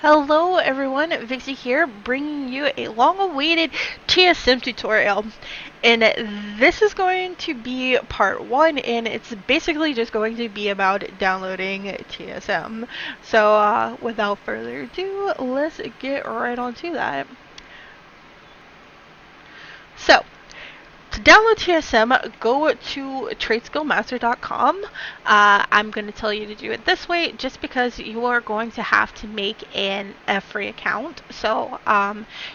Hello everyone, Vixie here, bringing you a long-awaited TSM tutorial. And this is going to be part 1, and it's basically just going to be about downloading TSM. So without further ado, let's get right on to that. So, to download TSM, go to tradeskillmaster.com. I'm going to tell you to do it this way just because you are going to have to make a free account. So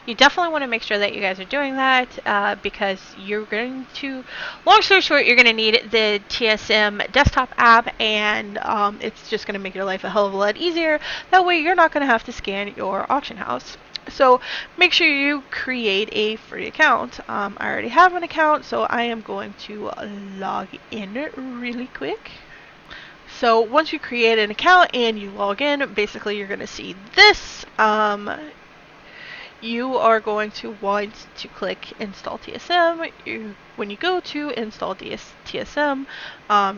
you definitely want to make sure that you guys are doing that because you're going to, long story short, you're going to need the TSM desktop app, and it's just going to make your life a hell of a lot easier. That way you're not going to have to scan your auction house. So make sure you create a free account. I already have an account, so I am going to log in really quick. So once you create an account and you log in, basically you're going to see this. You are going to want to click install TSM. When you go to install TSM,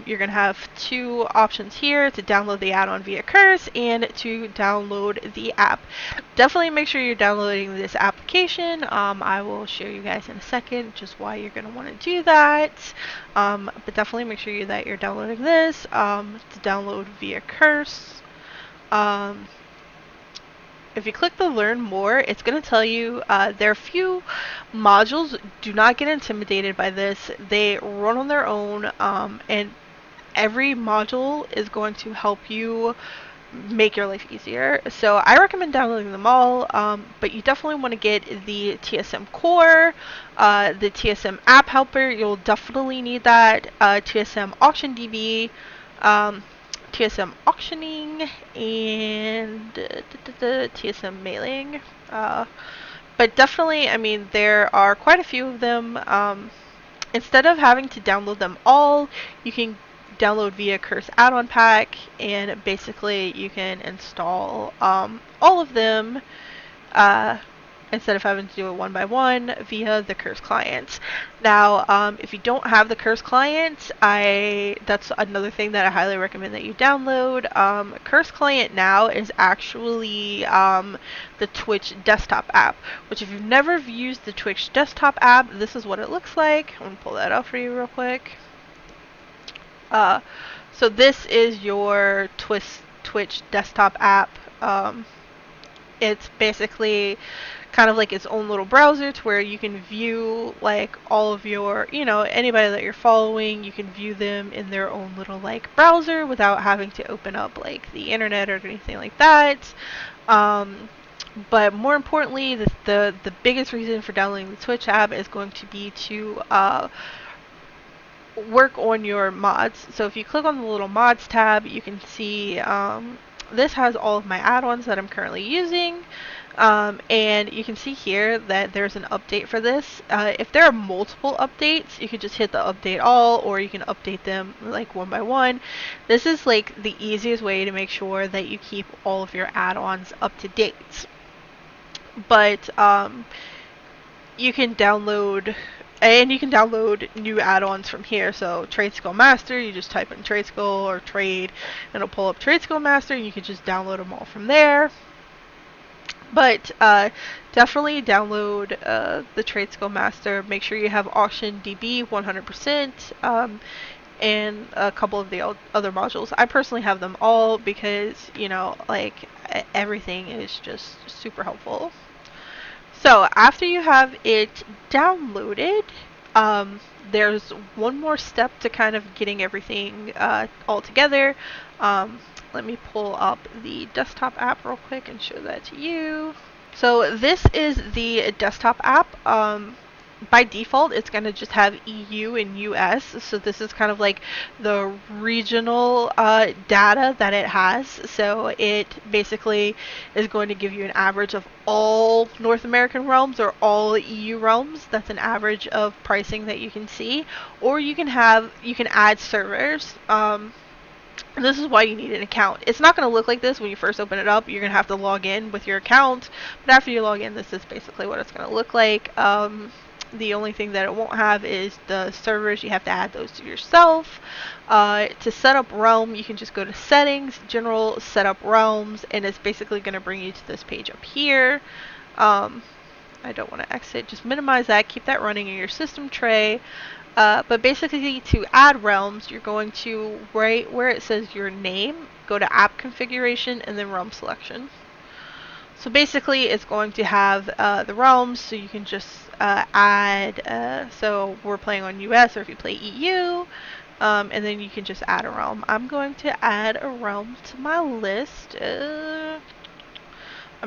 you're going to have two options here: to download the add-on via Curse and to download the app. Definitely make sure you're downloading this application. I will show you guys in a second just why you're going to want to do that. But definitely make sure that you're downloading this to download via Curse. If you click the learn more, it's going to tell you there are a few modules. Do not get intimidated by this. They run on their own, and every module is going to help you make your life easier. So I recommend downloading them all, but you definitely want to get the TSM core, the TSM app helper. You'll definitely need that, TSM auction DB, TSM auctioning, and TSM mailing. But definitely, I mean, there are quite a few of them. Instead of having to download them all, you can download via Curse add-on pack, and basically you can install all of them instead of having to do it one by one via the Curse clients. Now, if you don't have the Curse clients, that's another thing that I highly recommend that you download. Curse client now is actually the Twitch desktop app, which if you've never used the Twitch desktop app, this is what it looks like. I'm going to pull that up for you real quick. So this is your Twitch desktop app. It's basically kind of like its own little browser to where you can view like all of your, anybody that you're following, you can view them in their own little like browser without having to open up like the internet or anything like that. But more importantly, the biggest reason for downloading the Twitch app is going to be to work on your mods. So if you click on the little mods tab, you can see this has all of my add-ons that I'm currently using. And you can see here that there's an update for this. If there are multiple updates, you can just hit the update all, or you can update them like one by one. This is like the easiest way to make sure that you keep all of your add-ons up to date. But you can download new add-ons from here. So Tradeskill Master, you just type in Tradeskill or Trade, and it'll pull up Tradeskill Master, and you can just download them all from there. But definitely download the Tradeskill Master. Make sure you have Auction DB 100%, and a couple of the other modules. I personally have them all because, like, everything is just super helpful. So after you have it downloaded, there's one more step to kind of getting everything all together. Let me pull up the desktop app real quick and show that to you. So this is the desktop app. By default, it's going to just have EU and US. So this is kind of like the regional data that it has. So it basically is going to give you an average of all North American realms or all EU realms. That's an average of pricing that you can see. Or you can add servers. This is why you need an account. It's not going to look like this when you first open it up. You're going to have to log in with your account. But after you log in, this is basically what it's going to look like. The only thing that it won't have is the servers. You have to add those to yourself. To set up Realm, you can just go to Settings, General, Set Up Realms, and it's basically going to bring you to this page up here. I don't want to exit. Just minimize that. Keep that running in your system tray. But basically, to add realms, you're going to, right where it says your name, go to App Configuration and then Realm Selection. So basically, it's going to have the realms, so you can just add, so we're playing on US, or if you play EU, and then you can just add a realm. I'm going to add a realm to my list. I'm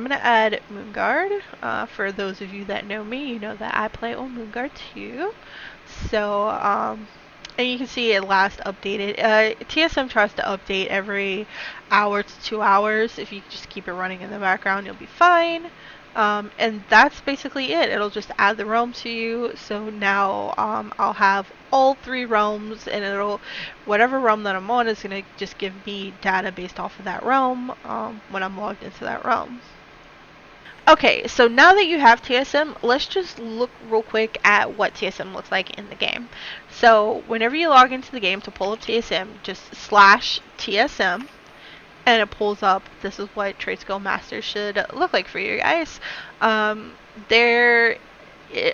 going to add Moonguard. For those of you that know me, you know that I play on Moonguard too. So, and you can see it last updated. TSM tries to update every hour to 2 hours. If you just keep it running in the background, you'll be fine. And that's basically it. It'll just add the realm to you. So now I'll have all 3 realms, and it'll, whatever realm that I'm on is going to just give me data based off of that realm when I'm logged into that realm. Okay, so now that you have TSM, let's just look real quick at what TSM looks like in the game. So whenever you log into the game to pull up TSM, just slash TSM, and it pulls up. This is what Tradeskill Master should look like for you guys. There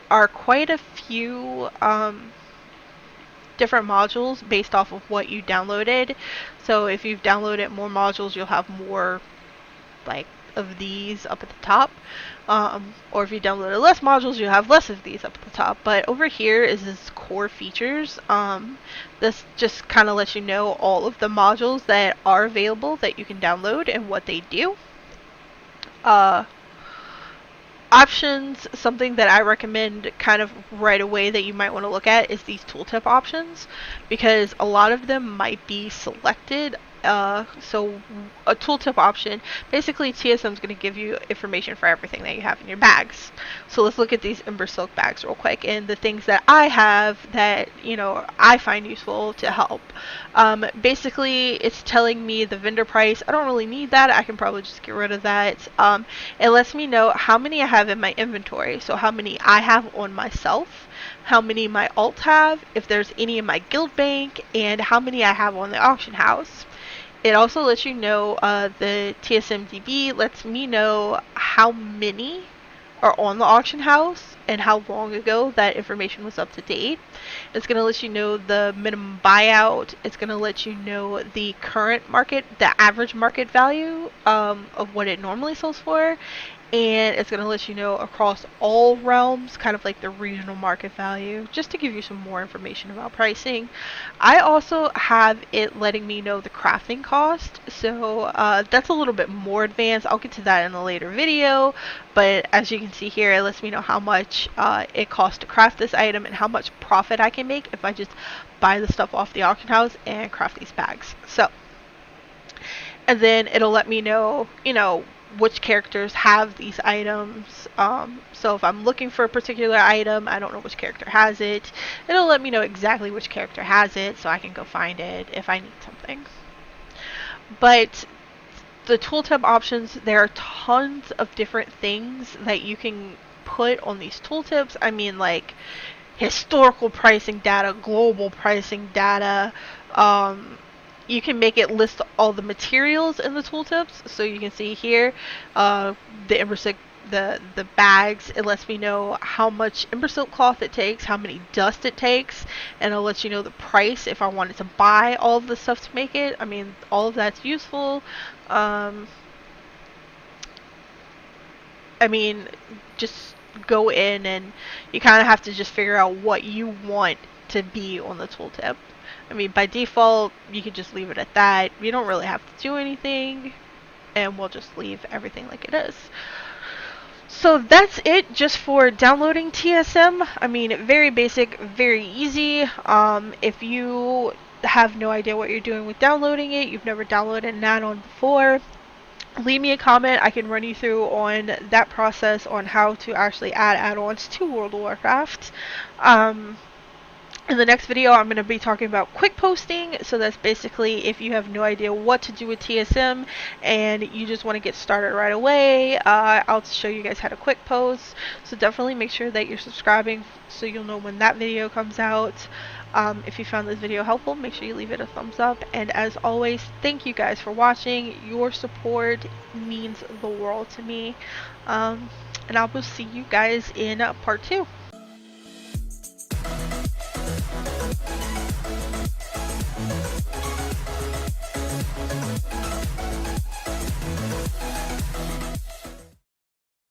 are quite a few different modules based off of what you downloaded. So if you've downloaded more modules, you'll have more like of these up at the top, or if you downloaded less modules, you have less of these up at the top. But over here is this core features. This just kind of lets you know all of the modules that are available that you can download and what they do. Options, something that I recommend kind of right away that you might want to look at is these tooltip options, because a lot of them might be selected. So a tooltip option, basically TSM is going to give you information for everything that you have in your bags. So let's look at these Ember Silk bags real quick and the things that I have that, you know, I find useful to help. Basically, it's telling me the vendor price. I don't really need that. I can probably just get rid of that. It lets me know how many I have in my inventory. So how many I have on myself, how many my alt have, if there's any in my guild bank, and how many I have on the auction house. It also lets you know, the TSMDB lets me know how many are on the auction house and how long ago that information was up to date. It's going to let you know the minimum buyout. It's going to let you know the current market, the average market value of what it normally sells for. And it's going to let you know across all realms, kind of like the regional market value, just to give you some more information about pricing. I also have it letting me know the crafting cost, so that's a little bit more advanced. I'll get to that in a later video, but as you can see here, it lets me know how much it costs to craft this item and how much profit I can make if I just buy the stuff off the auction house and craft these bags. So, and then it'll let me know, you know, which characters have these items. So if I'm looking for a particular item, I don't know which character has it, it'll let me know exactly which character has it so I can go find it if I need something. But the tooltip options, there are tons of different things that you can put on these tooltips. I mean, like historical pricing data, global pricing data. You can make it list all the materials in the tooltips. So you can see here, the Ember Silk, the bags. It lets me know how much Ember Silk cloth it takes, how many dust it takes, and it'll let you know the price if I wanted to buy all of the stuff to make it. I mean, all of that's useful. I mean, just go in and you kind of have to just figure out what you want to be on the tooltip. I mean, by default, you can just leave it at that. You don't really have to do anything, and we'll just leave everything like it is. So that's it just for downloading TSM. I mean, very basic, very easy. If you have no idea what you're doing with downloading it, you've never downloaded an add-on before, leave me a comment. I can run you through on that process on how to actually add add-ons to World of Warcraft. In the next video, I'm going to be talking about quick posting. So that's basically if you have no idea what to do with TSM and you just want to get started right away, I'll show you guys how to quick post. So definitely make sure that you're subscribing so you'll know when that video comes out. If you found this video helpful, make sure you leave it a thumbs up. And as always, thank you guys for watching. Your support means the world to me. And I will see you guys in part 2.